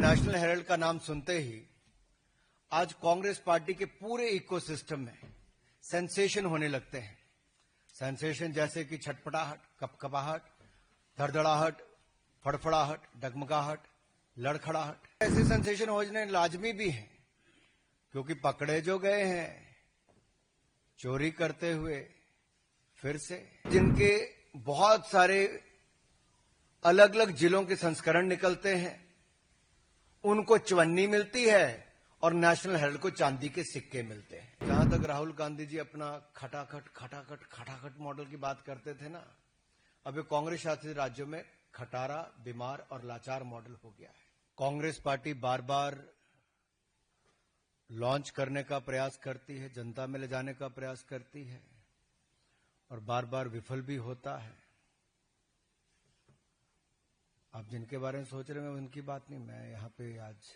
National Herald का नाम सुनते ही आज कांग्रेस पार्टी के पूरे इकोसिस्टम में सेंसेशन होने लगते हैं। सेंसेशन जैसे कि छटपटाहट, कपकपाहट, धड़धड़ाहट, फड़फड़ाहट, डगमगाहट, लड़खड़ाहट। ऐसे सेंसेशन होने लाजमी भी हैं क्योंकि पकड़े जो गए हैं चोरी करते हुए फिर से, जिनके बहुत सारे अलग अलग जिलों के संस्करण निकलते हैं, उनको चवन्नी मिलती है और नेशनल हेराल्ड को चांदी के सिक्के मिलते हैं। जहां तक राहुल गांधी जी अपना खटाखट मॉडल की बात करते थे ना, अब ये कांग्रेस शासित राज्यों में खटारा, बीमार और लाचार मॉडल हो गया है। कांग्रेस पार्टी बार बार लॉन्च करने का प्रयास करती है, जनता में ले जाने का प्रयास करती है और बार बार विफल भी होता है। आप जिनके बारे में सोच रहे हैं उनकी बात नहीं, मैं यहां पे आज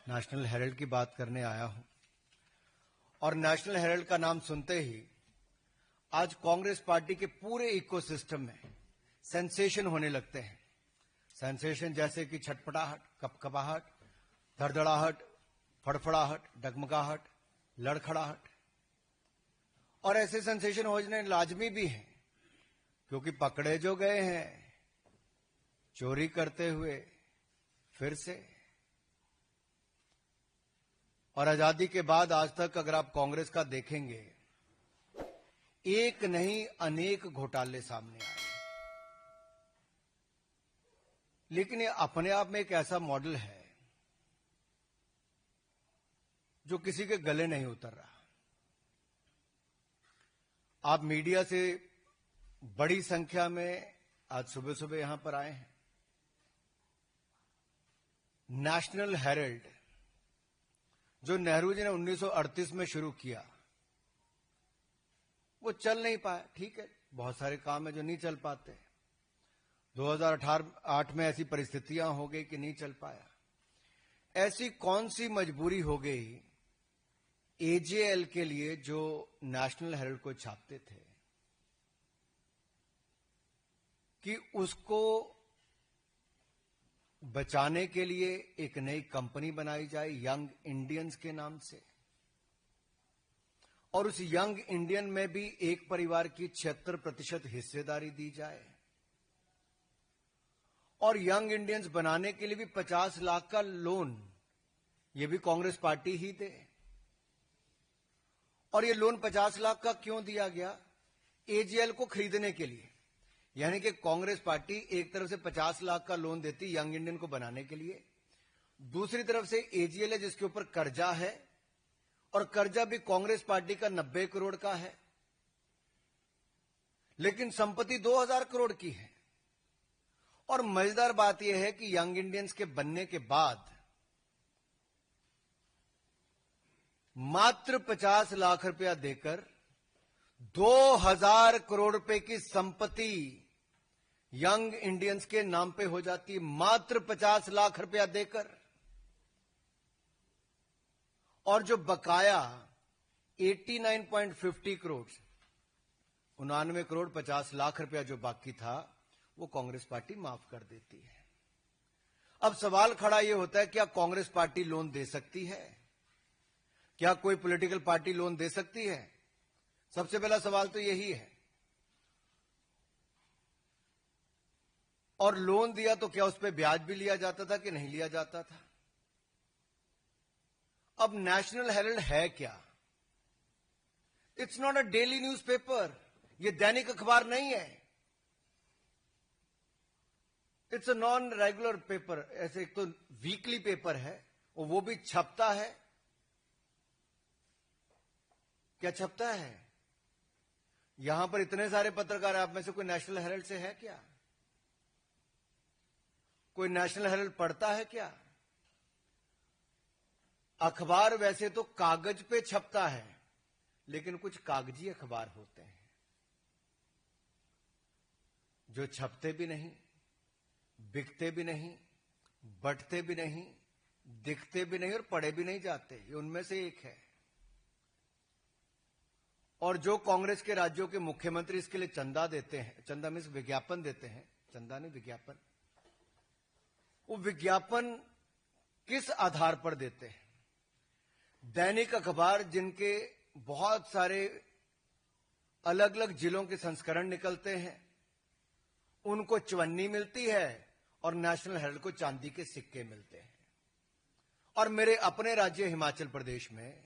नेशनल हेराल्ड की बात करने आया हूं। और नेशनल हेराल्ड का नाम सुनते ही आज कांग्रेस पार्टी के पूरे इकोसिस्टम में सेंसेशन होने लगते हैं। सेंसेशन जैसे कि छटपटाहट, कपकपाहट, धड़धड़ाहट, फड़फड़ाहट, डगमगाहट, लड़खड़ाहट। और ऐसे सेंसेशन होने लाजमी भी हैं क्योंकि पकड़े जो गए हैं चोरी करते हुए फिर से। और आजादी के बाद आज तक अगर आप कांग्रेस का देखेंगे, एक नहीं अनेक घोटाले सामने आए, लेकिन ये अपने आप में एक ऐसा मॉडल है जो किसी के गले नहीं उतर रहा। आप मीडिया से बड़ी संख्या में आज सुबह सुबह यहां पर आए हैं। नेशनल हेराल्ड जो नेहरू जी ने 1938 में शुरू किया, वो चल नहीं पाया। ठीक है, बहुत सारे काम है जो नहीं चल पाते। 2008 में ऐसी परिस्थितियां हो गई कि नहीं चल पाया। ऐसी कौन सी मजबूरी हो गई एजेएल के लिए जो नेशनल हेराल्ड को छापते थे कि उसको बचाने के लिए एक नई कंपनी बनाई जाए यंग इंडियंस के नाम से, और उस यंग इंडियन में भी एक परिवार की 76% हिस्सेदारी दी जाए, और यंग इंडियंस बनाने के लिए भी 50 लाख का लोन ये भी कांग्रेस पार्टी ही दे। और ये लोन 50 लाख का क्यों दिया गया? एजेएल को खरीदने के लिए। यानी कि कांग्रेस पार्टी एक तरफ से 50 लाख का लोन देती यंग इंडियन को बनाने के लिए, दूसरी तरफ से एजेएल है जिसके ऊपर कर्जा है, और कर्जा भी कांग्रेस पार्टी का 90 करोड़ का है, लेकिन संपत्ति 2000 करोड़ की है। और मजेदार बात यह है कि यंग इंडियंस के बनने के बाद मात्र 50 लाख रुपया देकर 2000 करोड़ रुपए की संपत्ति यंग इंडियंस के नाम पे हो जाती है, मात्र 50 लाख रुपया देकर। और जो बकाया 89.50 करोड़, 99 करोड़ 50 लाख रुपया जो बाकी था, वो कांग्रेस पार्टी माफ कर देती है। अब सवाल खड़ा यह होता है, क्या कांग्रेस पार्टी लोन दे सकती है? क्या कोई पॉलिटिकल पार्टी लोन दे सकती है? सबसे पहला सवाल तो यही है। और लोन दिया तो क्या उस पर ब्याज भी लिया जाता था कि नहीं लिया जाता था? अब नेशनल हेराल्ड है क्या? It's not a daily newspaper, ये दैनिक अखबार नहीं है। It's a non regular paper. ऐसे एक तो वीकली पेपर है और वो भी छपता है। क्या छपता है? यहां पर इतने सारे पत्रकार, आप में से कोई नेशनल हेराल्ड से है क्या? कोई नेशनल हेराल्ड पढ़ता है क्या? अखबार वैसे तो कागज पे छपता है, लेकिन कुछ कागजी अखबार होते हैं जो छपते भी नहीं, बिकते भी नहीं, बंटते भी नहीं, दिखते भी नहीं और पढ़े भी नहीं जाते। ये उनमें से एक है। और जो कांग्रेस के राज्यों के मुख्यमंत्री इसके लिए चंदा देते हैं, चंदा मीन्स विज्ञापन देते हैं, चंदा नहीं विज्ञापन, वो विज्ञापन किस आधार पर देते हैं? दैनिक अखबार जिनके बहुत सारे अलग अलग जिलों के संस्करण निकलते हैं, उनको चवन्नी मिलती है और नेशनल हेराल्ड को चांदी के सिक्के मिलते हैं। और मेरे अपने राज्य हिमाचल प्रदेश में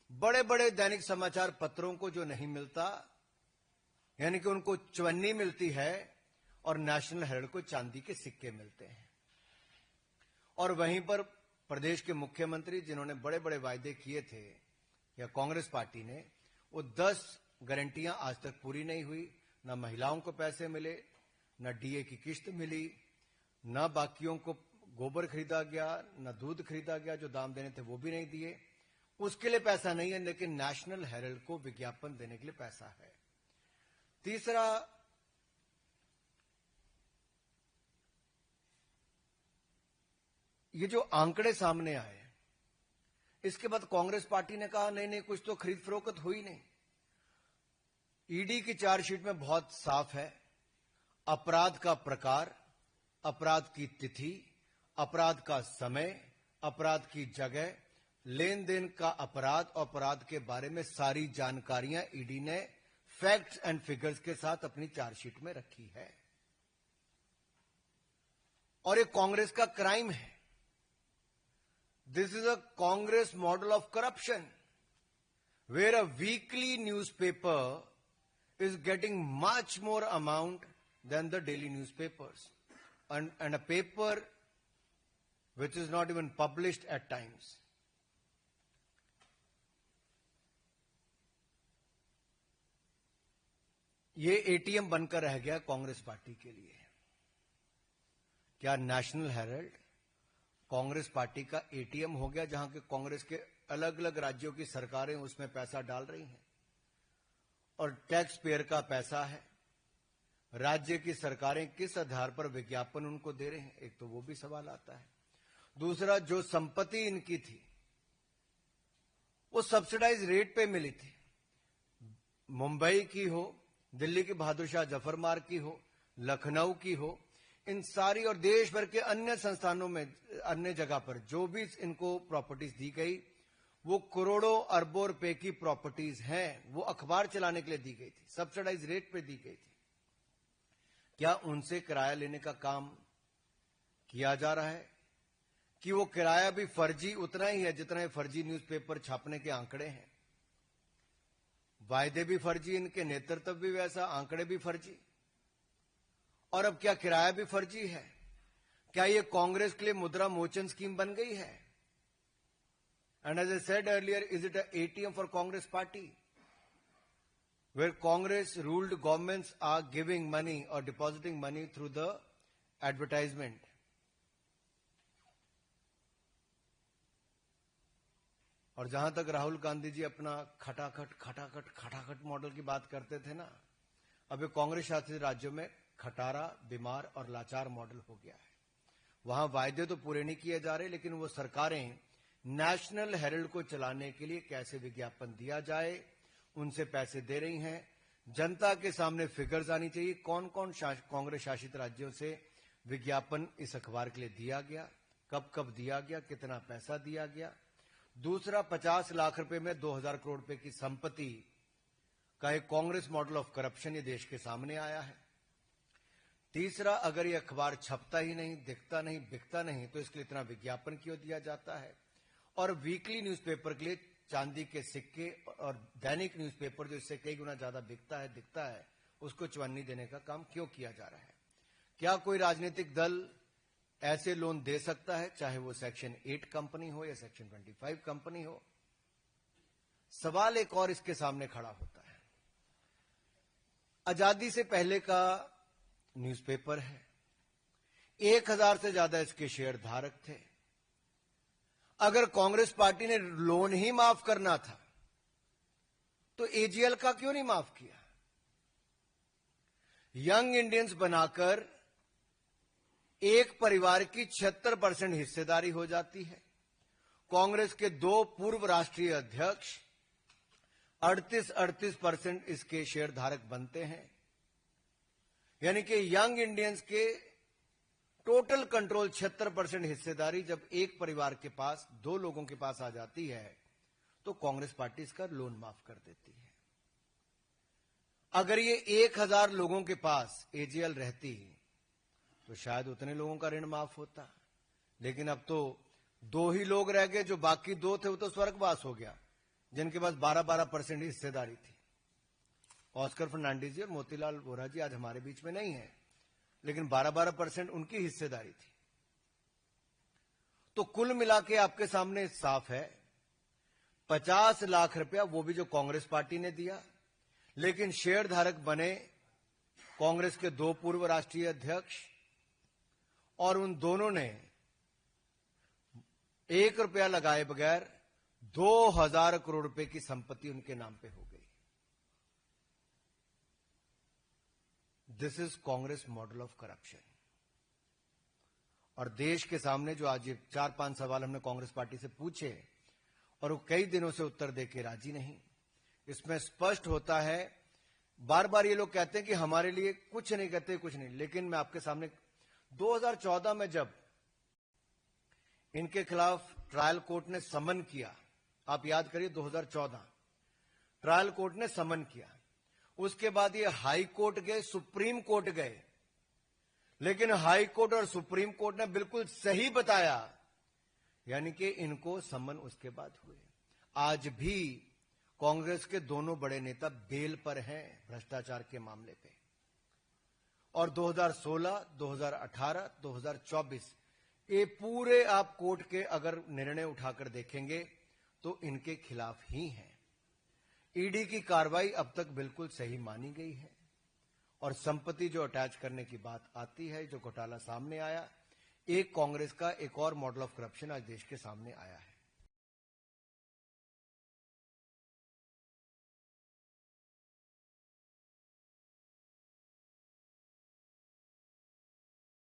बड़े बड़े दैनिक समाचार पत्रों को जो नहीं मिलता, यानी कि उनको चवन्नी मिलती है और नेशनल हेराल्ड को चांदी के सिक्के मिलते हैं। और वहीं पर प्रदेश के मुख्यमंत्री जिन्होंने बड़े बड़े वायदे किए थे, या कांग्रेस पार्टी ने, वो 10 गारंटियां आज तक पूरी नहीं हुई। न महिलाओं को पैसे मिले, न डीए की किश्त मिली, न बाकियों को गोबर खरीदा गया, न दूध खरीदा गया, जो दाम देने थे वो भी नहीं दिए। उसके लिए पैसा नहीं है, लेकिन नेशनल हेराल्ड को विज्ञापन देने के लिए पैसा है। तीसरा, ये जो आंकड़े सामने आए, इसके बाद कांग्रेस पार्टी ने कहा नहीं नहीं, कुछ तो खरीद फरोख्त हुई नहीं। ईडी की चार्जशीट में बहुत साफ है, अपराध का प्रकार, अपराध की तिथि, अपराध का समय, अपराध की जगह, लेन देन का अपराध और अपराध के बारे में सारी जानकारियां ईडी ने फैक्ट्स एंड फिगर्स के साथ अपनी चार्जशीट में रखी है। और ये कांग्रेस का क्राइम है। This is a Congress model of corruption, where a weekly newspaper is getting much more amount than the daily newspapers, and a paper which is not even published at times. ये ATM बनकर रह गया Congress party के लिए। क्या national Herald Congress party का ATM हो गया, जहां के कांग्रेस के अलग अलग राज्यों की सरकारें उसमें पैसा डाल रही हैं और टैक्स पेयर का पैसा है? राज्य की सरकारें किस आधार पर विज्ञापन उनको दे रहे हैं? एक तो वो भी सवाल आता है। दूसरा, जो संपत्ति इनकी थी वो सब्सिडाइज रेट पे मिली थी। मुंबई की हो, दिल्ली की बहादुर शाह जफर मार्ग की हो, लखनऊ की हो, इन सारी और देश भर के अन्य संस्थानों में, अन्य जगह पर जो भी इनको प्रॉपर्टीज दी गई, वो करोड़ों अरबों रुपए की प्रॉपर्टीज हैं। वो अखबार चलाने के लिए दी गई थी, सब्सिडाइज रेट पे दी गई थी। क्या उनसे किराया लेने का काम किया जा रहा है कि वो किराया भी फर्जी उतना ही है जितना फर्जी न्यूज़पेपर छापने के आंकड़े हैं? वायदे भी फर्जी, इनके नेतृत्व भी वैसा, आंकड़े भी फर्जी, और अब क्या किराया भी फर्जी है? क्या ये कांग्रेस के लिए मुद्रा मोचन स्कीम बन गई है? And as I said earlier, is it an ATM for Congress party, where Congress ruled governments are giving money or depositing money through the advertisement? और जहां तक राहुल गांधी जी अपना खटाखट मॉडल की बात करते थे ना, अब ये कांग्रेस शासित राज्यों में खटारा, बीमार और लाचार मॉडल हो गया है। वहां वायदे तो पूरे नहीं किए जा रहे, लेकिन वो सरकारें नेशनल हेराल्ड को चलाने के लिए कैसे विज्ञापन दिया जाए, उनसे पैसे दे रही हैं। जनता के सामने फिगर्स आनी चाहिए, कौन कौन कांग्रेस शासित राज्यों से विज्ञापन इस अखबार के लिए दिया गया, कब कब दिया गया, कितना पैसा दिया गया। दूसरा, 50 लाख रुपए में 2000 करोड़ रुपए की संपत्ति का एक कांग्रेस मॉडल ऑफ करप्शन ये देश के सामने आया है। तीसरा, अगर ये अखबार छपता ही नहीं, दिखता नहीं, बिकता नहीं, तो इसके लिए इतना विज्ञापन क्यों दिया जाता है? और वीकली न्यूज़पेपर के लिए चांदी के सिक्के, और दैनिक न्यूज़पेपर जो इससे कई गुना ज्यादा बिकता है, दिखता है, उसको चवन्नी देने का काम क्यों किया जा रहा है? क्या कोई राजनीतिक दल ऐसे लोन दे सकता है, चाहे वो सेक्शन 8 कंपनी हो या सेक्शन 25 कंपनी हो? सवाल एक और इसके सामने खड़ा होता है। आजादी से पहले का न्यूज़पेपर है, 1000 से ज्यादा इसके शेयर धारक थे। अगर कांग्रेस पार्टी ने लोन ही माफ करना था तो एजीएल का क्यों नहीं माफ किया? यंग इंडियंस बनाकर एक परिवार की 76% हिस्सेदारी हो जाती है। कांग्रेस के 2 पूर्व राष्ट्रीय अध्यक्ष 38% इसके शेयर धारक बनते हैं। यानी कि यंग इंडियंस के टोटल कंट्रोल 76% हिस्सेदारी जब एक परिवार के पास, 2 लोगों के पास आ जाती है तो कांग्रेस पार्टी इसका लोन माफ कर देती है। अगर ये 1000 लोगों के पास एजीएल रहती तो शायद उतने लोगों का ऋण माफ होता, लेकिन अब तो 2 ही लोग रह गए, जो बाकी 2 थे वो तो स्वर्गवास हो गया, जिनके पास 12% हिस्सेदारी थी। ऑस्कर फर्नांडिस जी और मोतीलाल वोरा जी आज हमारे बीच में नहीं है, लेकिन 12% उनकी हिस्सेदारी थी। तो कुल मिला के आपके सामने साफ है, 50 लाख रुपया वो भी जो कांग्रेस पार्टी ने दिया, लेकिन शेयर धारक बने कांग्रेस के 2 पूर्व राष्ट्रीय अध्यक्ष, और उन दोनों ने 1 रुपया लगाए बगैर 2000 करोड़ रुपए की संपत्ति उनके नाम पे हो गई। This is Congress model of corruption. और देश के सामने जो आज 4-5 सवाल हमने कांग्रेस पार्टी से पूछे और वो कई दिनों से उत्तर देके राजी नहीं, इसमें स्पष्ट होता है। बार बार ये लोग कहते हैं कि हमारे लिए कुछ नहीं कहते, कुछ नहीं, लेकिन मैं आपके सामने 2014 में जब इनके खिलाफ ट्रायल कोर्ट ने समन किया, आप याद करिए 2014 ट्रायल कोर्ट ने समन किया, उसके बाद ये हाई कोर्ट गए, सुप्रीम कोर्ट गए, लेकिन हाई कोर्ट और सुप्रीम कोर्ट ने बिल्कुल सही बताया, यानी कि इनको समन उसके बाद हुए। आज भी कांग्रेस के दोनों बड़े नेता बेल पर हैं भ्रष्टाचार के मामले पे, और 2016, 2018, 2024 ये पूरे आप कोर्ट के अगर निर्णय उठाकर देखेंगे तो इनके खिलाफ ही हैं। ईडी की कार्रवाई अब तक बिल्कुल सही मानी गई है, और संपत्ति जो अटैच करने की बात आती है, जो घोटाला सामने आया, एक कांग्रेस का एक और मॉडल ऑफ करप्शन आज देश के सामने आया है।